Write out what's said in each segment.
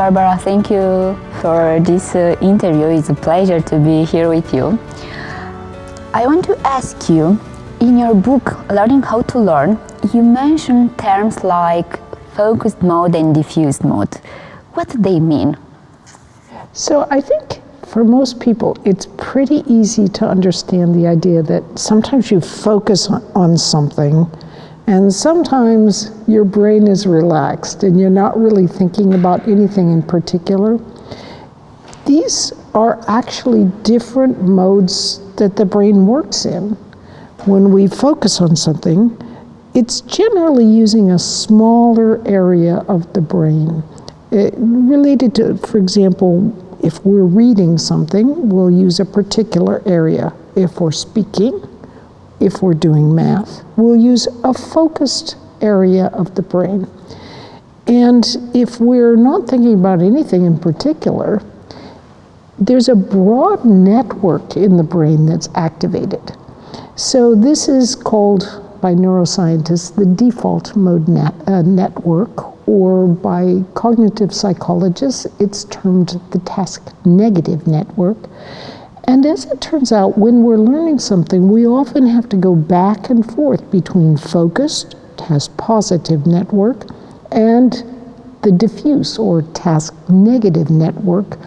Barbara, thank you for this interview. It's a pleasure to be here with you. I want to ask you, in your book, Learning How to Learn, you mention terms like focused mode and diffused mode. What do they mean? So I think for most people, it's pretty easy to understand the idea that sometimes you focus on something and sometimes your brain is relaxed and you're not really thinking about anything in particular. These are actually different modes that the brain works in. When we focus on something, it's generally using a smaller area of the brain. Related to, for example, if we're reading something, we'll use a particular area. If we're speaking, if we're doing math, we'll use a focused area of the brain. And if we're not thinking about anything in particular, there's a broad network in the brain that's activated. So this is called by neuroscientists the default mode network, or by cognitive psychologists, it's termed the task negative network. And as it turns out, when we're learning something, we often have to go back and forth between focused, task positive network, and the diffuse or task negative network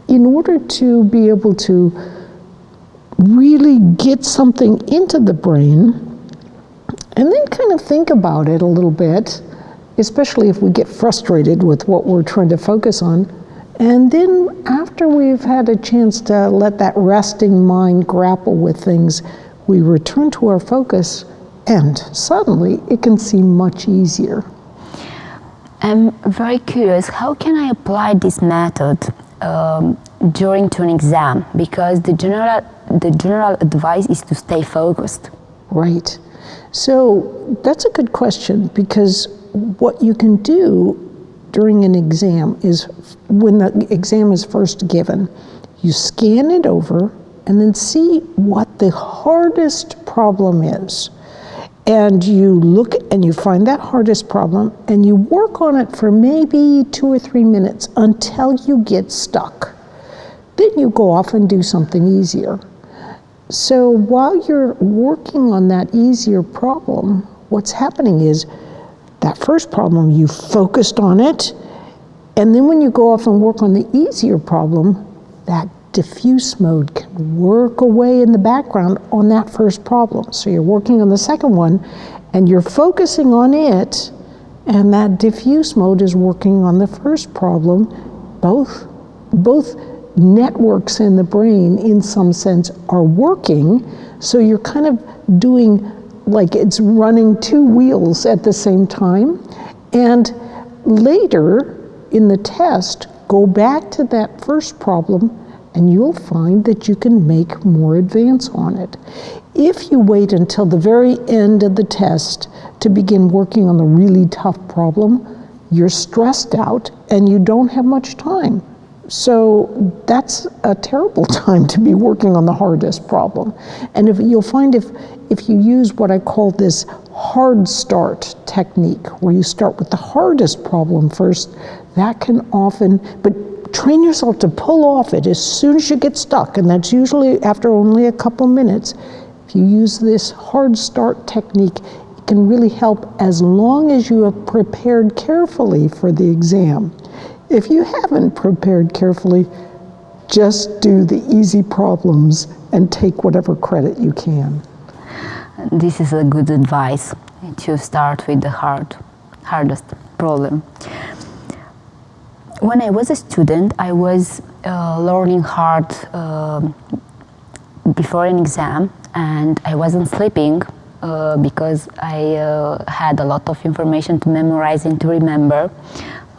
in order to be able to really get something into the brain and then kind of think about it a little bit, especially if we get frustrated with what we're trying to focus on. And then after we've had a chance to let that resting mind grapple with things, we return to our focus and suddenly it can seem much easier. I'm very curious, how can I apply this method during to an exam? Because the general advice is to stay focused. Right. So that's a good question, because what you can do during an exam is when the exam is first given, you scan it over and then see what the hardest problem is. And you look and you find that hardest problem and you work on it for maybe 2 or 3 minutes until you get stuck. Then you go off and do something easier. So while you're working on that easier problem, what's happening is that first problem, you focused on it, and then when you go off and work on the easier problem, that diffuse mode can work away in the background on that first problem. So you're working on the second one, and you're focusing on it, and that diffuse mode is working on the first problem. Both networks in the brain, in some sense, are working, so you're kind of doing like it's running 2 wheels at the same time. And later in the test, go back to that first problem and you'll find that you can make more advance on it. If you wait until the very end of the test to begin working on the really tough problem, you're stressed out and you don't have much time. So that's a terrible time to be working on the hardest problem. And you'll find if you use what I call this hard start technique, where you start with the hardest problem first, that can often, but train yourself to pull off it as soon as you get stuck, and that's usually after only a couple minutes. If you use this hard start technique, it can really help as long as you have prepared carefully for the exam. If you haven't prepared carefully, just do the easy problems and take whatever credit you can. This is a good advice, to start with the hardest problem. When I was a student, I was learning hard before an exam, and I wasn't sleeping because I had a lot of information to memorize and to remember.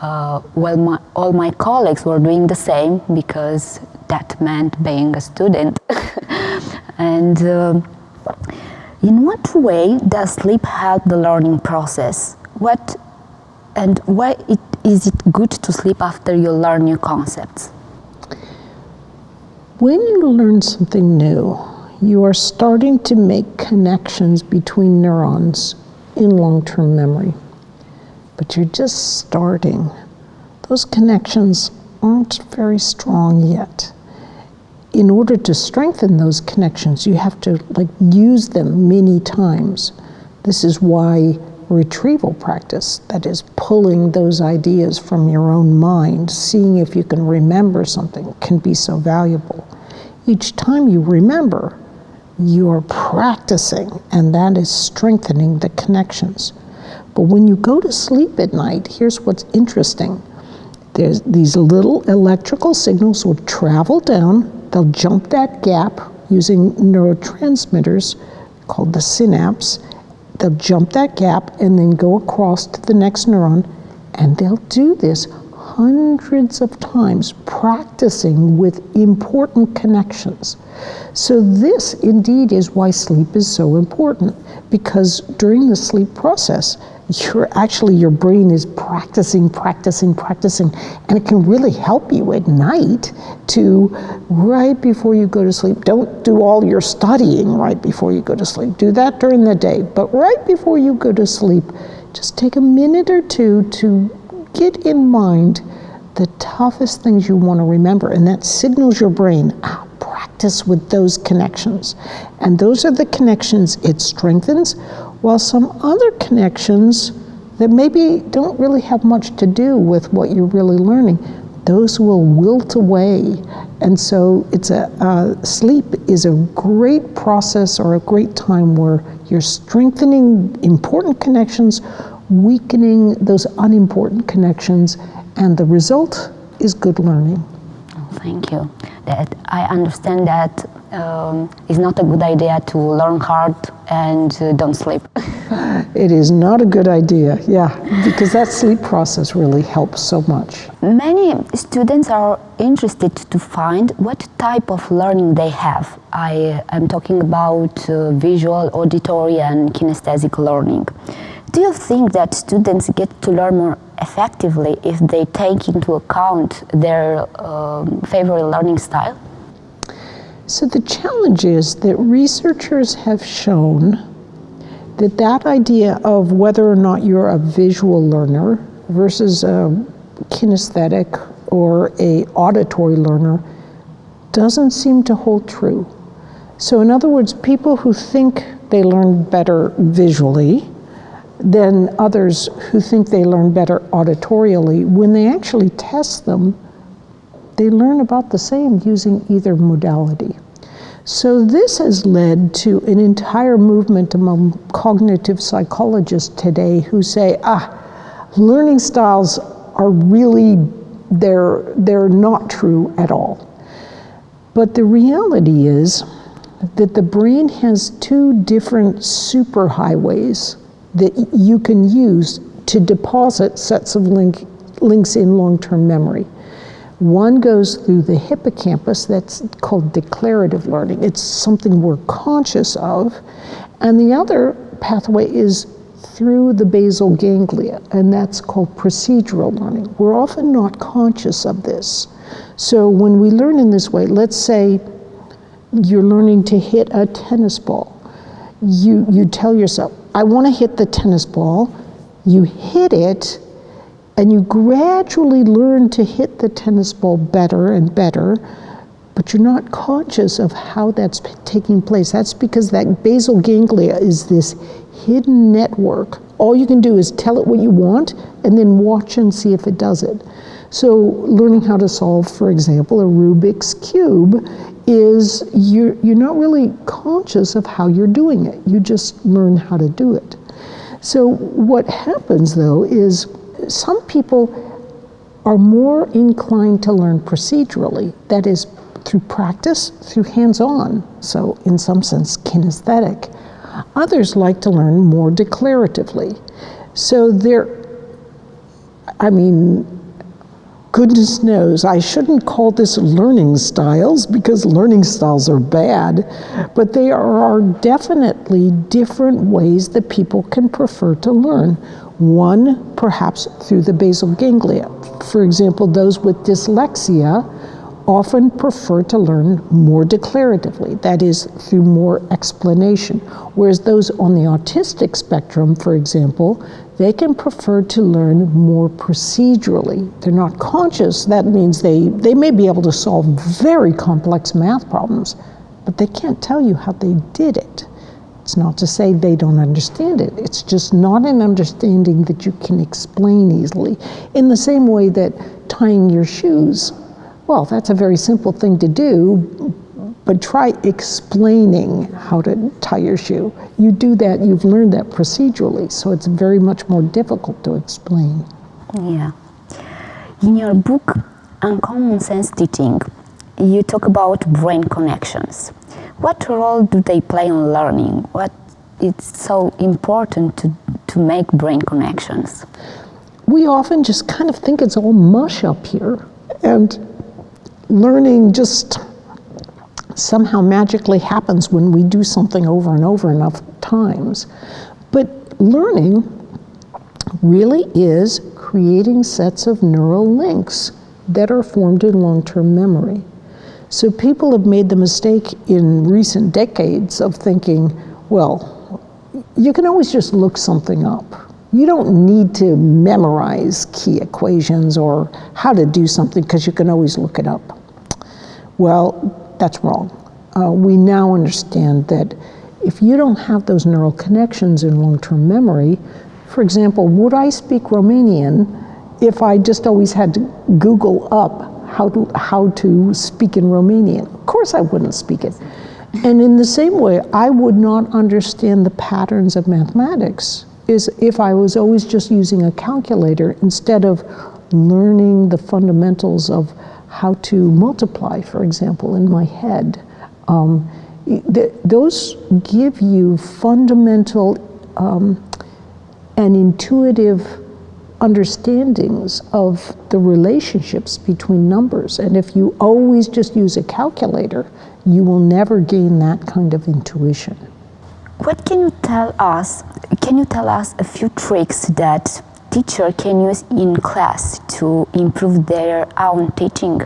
Well, all my colleagues were doing the same, because that meant being a student. And in what way does sleep help the learning process? Why is it good to sleep after you learn new concepts? When you learn something new, you are starting to make connections between neurons in long-term memory. But you're just starting. those connections aren't very strong yet. In order to strengthen those connections, you have to use them many times. This is why retrieval practice, that is pulling those ideas from your own mind, seeing if you can remember something, can be so valuable. Each time you remember, you're practicing, and that is strengthening the connections. But when you go to sleep at night, here's what's interesting. There's these little electrical signals will travel down, they'll jump that gap using neurotransmitters called the synapse. They'll jump that gap and then go across to the next neuron, and they'll do this hundreds of times, practicing with important connections. So this indeed is why sleep is so important, because during the sleep process, your brain is practicing, and it can really help you at night to, right before you go to sleep, don't do all your studying right before you go to sleep. Do that during the day, but right before you go to sleep, just take a minute or two to get in mind the toughest things you want to remember, and that signals your brain, practice with those connections. And those are the connections it strengthens, while some other connections that maybe don't really have much to do with what you're really learning, those will wilt away. And so sleep is a great process or a great time where you're strengthening important connections, weakening those unimportant connections, and the result is good learning. Oh, thank you. That I understand that it's not a good idea to learn hard and don't sleep. It is not a good idea, because that sleep process really helps so much. Many students are interested to find what type of learning they have. I'm talking about visual, auditory, and kinesthetic learning. Do you think that students get to learn more effectively if they take into account their favorite learning style? So the challenge is that researchers have shown that idea of whether or not you're a visual learner versus a kinesthetic or a auditory learner doesn't seem to hold true. So in other words, people who think they learn better visually than others who think they learn better auditorially, when they actually test them, they learn about the same using either modality. So this has led to an entire movement among cognitive psychologists today who say, learning styles are really, they're not true at all. But the reality is that the brain has two different superhighways that you can use to deposit sets of links in long-term memory. One goes through the hippocampus, that's called declarative learning. It's something we're conscious of. And the other pathway is through the basal ganglia, and that's called procedural learning. We're often not conscious of this. So when we learn in this way, let's say you're learning to hit a tennis ball. You tell yourself, I want to hit the tennis ball. You hit it, and you gradually learn to hit the tennis ball better and better, but you're not conscious of how that's taking place. That's because that basal ganglia is this hidden network. All you can do is tell it what you want and then watch and see if it does it. So learning how to solve, for example, a Rubik's Cube is you're not really conscious of how you're doing it. You just learn how to do it. So what happens though is some people are more inclined to learn procedurally, that is through practice, through hands-on, so in some sense kinesthetic. Others like to learn more declaratively. So goodness knows, I shouldn't call this learning styles because learning styles are bad, but there are definitely different ways that people can prefer to learn. One, perhaps through the basal ganglia. For example, those with dyslexia often prefer to learn more declaratively, that is, through more explanation. Whereas those on the autistic spectrum, for example, they can prefer to learn more procedurally. They're not conscious. That means they may be able to solve very complex math problems, but they can't tell you how they did it. It's not to say they don't understand it. It's just not an understanding that you can explain easily. In the same way that tying your shoes, well, that's a very simple thing to do, but try explaining how to tie your shoe. You do that, you've learned that procedurally, so it's very much more difficult to explain. Yeah. In your book, Uncommon Sense Teaching, you talk about brain connections. What role do they play in learning? What is so important to make brain connections? We often just kind of think it's all mush up here, and learning just somehow magically happens when we do something over and over enough times. But learning really is creating sets of neural links that are formed in long-term memory. So people have made the mistake in recent decades of thinking, well, you can always just look something up. You don't need to memorize key equations or how to do something because you can always look it up. Well, that's wrong. We now understand that if you don't have those neural connections in long-term memory, for example, would I speak Romanian if I just always had to Google up how to speak in Romanian? Of course I wouldn't speak it. And in the same way, I would not understand the patterns of mathematics if I was always just using a calculator instead of learning the fundamentals of how to multiply, for example, in my head. Those give you fundamental and intuitive understandings of the relationships between numbers. And if you always just use a calculator, you will never gain that kind of intuition. What can you tell us? Can you tell us a few tricks that teacher can use in class to improve their own teaching?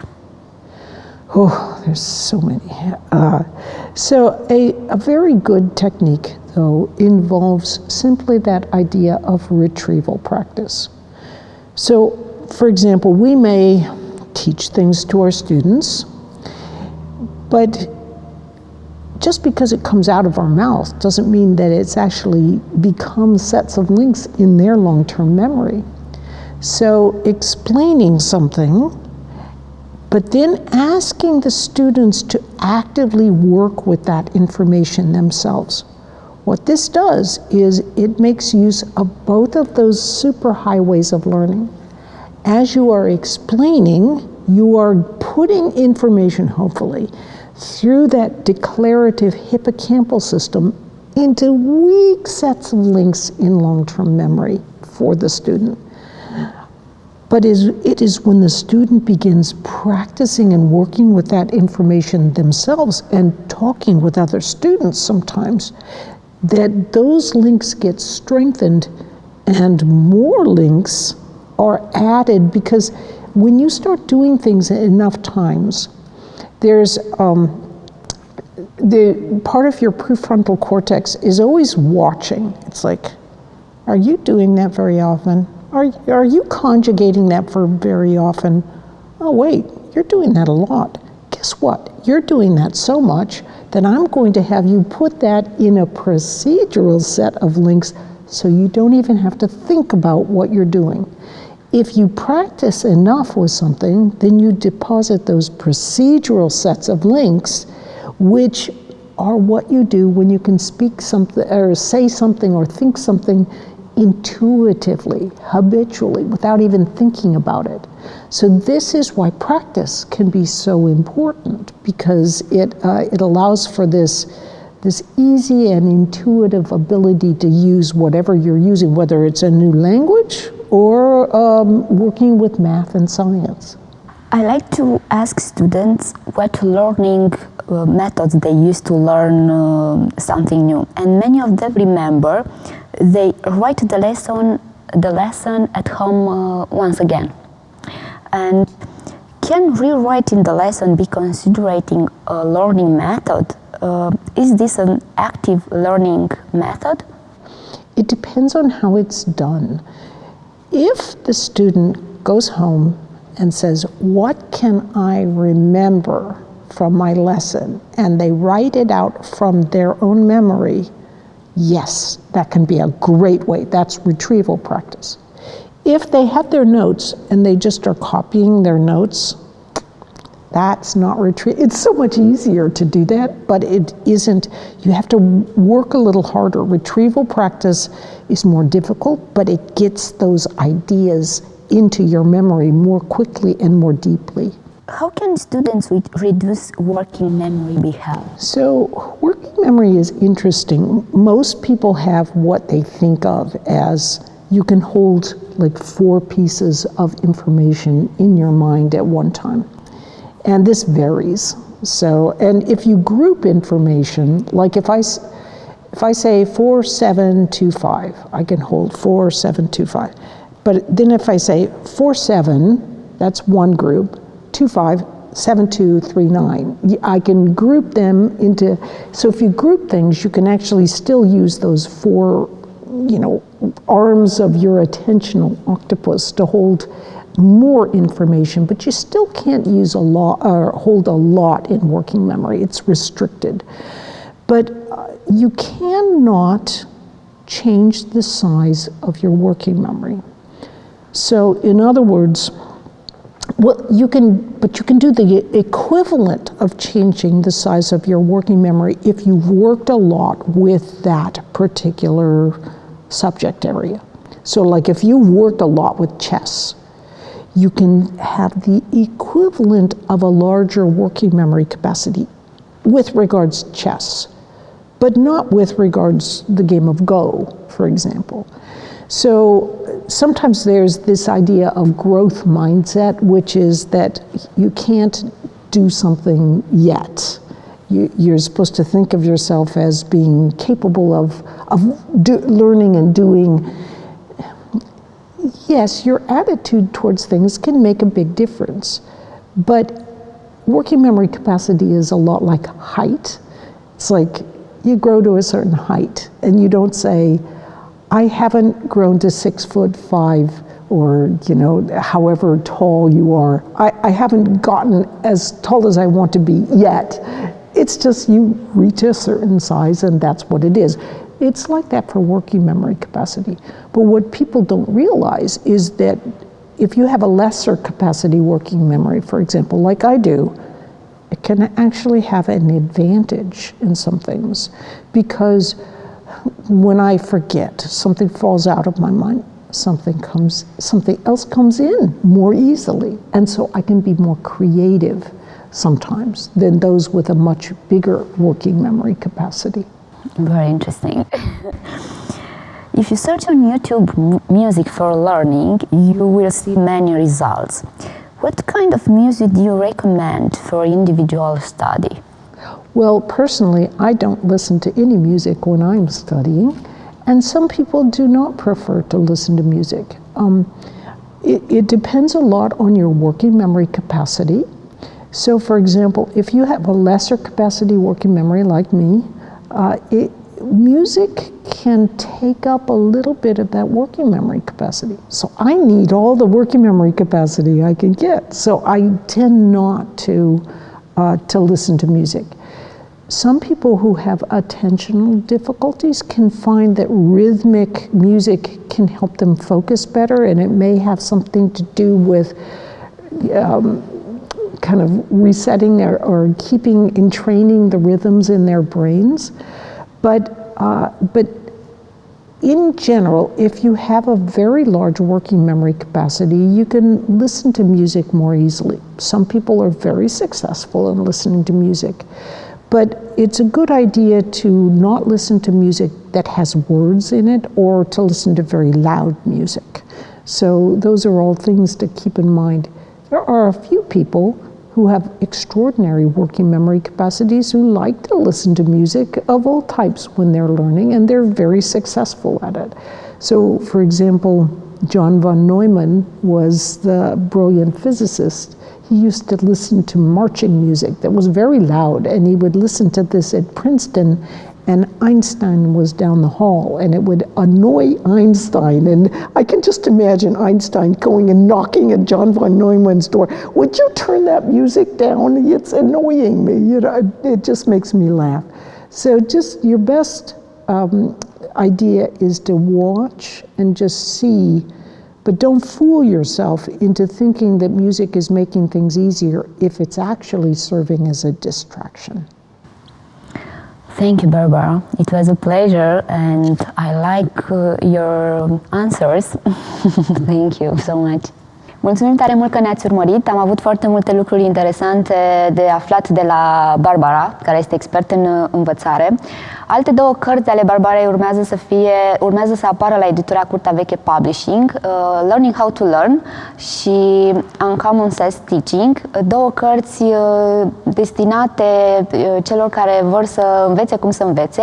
Oh, there's so many. So a very good technique, though, involves simply that idea of retrieval practice. So, for example, we may teach things to our students, but just because it comes out of our mouth doesn't mean that it's actually become sets of links in their long-term memory. So explaining something, but then asking the students to actively work with that information themselves. What this does is it makes use of both of those superhighways of learning. As you are explaining, you are putting information, hopefully, through that declarative hippocampal system into weak sets of links in long-term memory for the student. But it is when the student begins practicing and working with that information themselves and talking with other students sometimes that those links get strengthened and more links are added, because when you start doing things enough times, there's the part of your prefrontal cortex is always watching. It's like, are you doing that very often? Are you conjugating that verb very often? Oh wait, you're doing that a lot. Guess what? You're doing that so much that I'm going to have you put that in a procedural set of links so you don't even have to think about what you're doing. If you practice enough with something, then you deposit those procedural sets of links, which are what you do when you can speak something or say something or think something intuitively, habitually, without even thinking about it. So this is why practice can be so important, because it allows for this easy and intuitive ability to use whatever you're using, whether it's a new language or working with math and science. I like to ask students what learning methods they use to learn something new, and many of them remember they write the lesson at home once again. And Can rewriting the lesson be considered a learning method? Is this an active learning method? It depends on how it's done. If the student goes home and says, what can I remember from my lesson? And they write it out from their own memory, yes, that can be a great way. That's retrieval practice. If they have their notes and they just are copying their notes, that's not retrieval. It's so much easier to do that, but it isn't. You have to work a little harder. Retrieval practice is more difficult, but it gets those ideas into your memory more quickly and more deeply. How can students reduce working memory be held? So working memory is interesting. Most people have what they think of as you can hold like 4 pieces of information in your mind at one time. And this varies. So, and if you group information, like if I say 4, 7, 2, 5, I can hold 4, 7, 2, 5. But then if I say 4, 7, that's one group, 2, 5, 7, 2, 3, 9. I can group them into, so if you group things, you can actually still use those 4, arms of your attentional octopus to hold more information, but you still can't use a lot or hold a lot in working memory. It's restricted. But you cannot change the size of your working memory. So in other words, you can do the equivalent of changing the size of your working memory if you've worked a lot with that particular subject area. So like if you've worked a lot with chess, you can have the equivalent of a larger working memory capacity with regards to chess, but not with regards to the game of Go, for example. So sometimes there's this idea of growth mindset, which is that you can't do something yet. You're supposed to think of yourself as being capable of learning and doing. Yes, your attitude towards things can make a big difference, but working memory capacity is a lot like height. It's like you grow to a certain height and you don't say, I haven't grown to 6'5" or however tall you are. I haven't gotten as tall as I want to be yet. It's just you reach a certain size and that's what it is. It's like that for working memory capacity. But what people don't realize is that if you have a lesser capacity working memory, for example, like I do, it can actually have an advantage in some things, because when I forget, something falls out of my mind, something else comes in more easily. And so I can be more creative sometimes than those with a much bigger working memory capacity. Very interesting. If you search on YouTube music for learning, you will see many results. What kind of music do you recommend for individual study? Well, personally, I don't listen to any music when I'm studying, and some people do not prefer to listen to music. It depends a lot on your working memory capacity. So, for example, if you have a lesser capacity working memory like me, music can take up a little bit of that working memory capacity. So I need all the working memory capacity I can get. So I tend not to listen to music. Some people who have attentional difficulties can find that rhythmic music can help them focus better, and it may have something to do with kind of resetting or keeping in training the rhythms in their brains. But in general, if you have a very large working memory capacity, you can listen to music more easily. Some people are very successful in listening to music, but it's a good idea to not listen to music that has words in it or to listen to very loud music. So those are all things to keep in mind. There are a few people who have extraordinary working memory capacities who like to listen to music of all types when they're learning, and they're very successful at it. So, for example, John von Neumann was the brilliant physicist. he used to listen to marching music that was very loud, and he would listen to this at Princeton, and Einstein was down the hall, and it would annoy Einstein. And I can just imagine Einstein going and knocking at John von Neumann's door. Would you turn that music down? It's annoying me. You know, it just makes me laugh. So just your best idea is to watch and just see, but don't fool yourself into thinking that music is making things easier if it's actually serving as a distraction. Thank you, Barbara. It was a pleasure, and I like your answers. Thank you so much. Mulțumim tare mult că ne-ați urmărit. Am avut foarte multe lucruri interesante de aflat de la Barbara, care este expert în învățare. Alte două cărți ale Barbarei urmează să apară la editura Curtea Veche Publishing, Learning How to Learn și Uncommon Sense Teaching, două cărți destinate celor care vor să învețe cum să învețe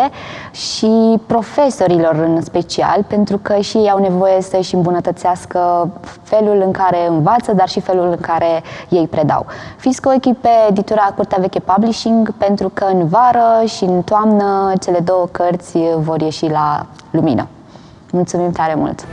și profesorilor în special, pentru că și ei au nevoie să-și îmbunătățească felul în care învață, dar și felul în care ei predau. Fiți cu ochii pe editura Curtea Veche Publishing, pentru că în vară și în toamnă cele două cărți vor ieși la lumină. Mulțumim tare mult!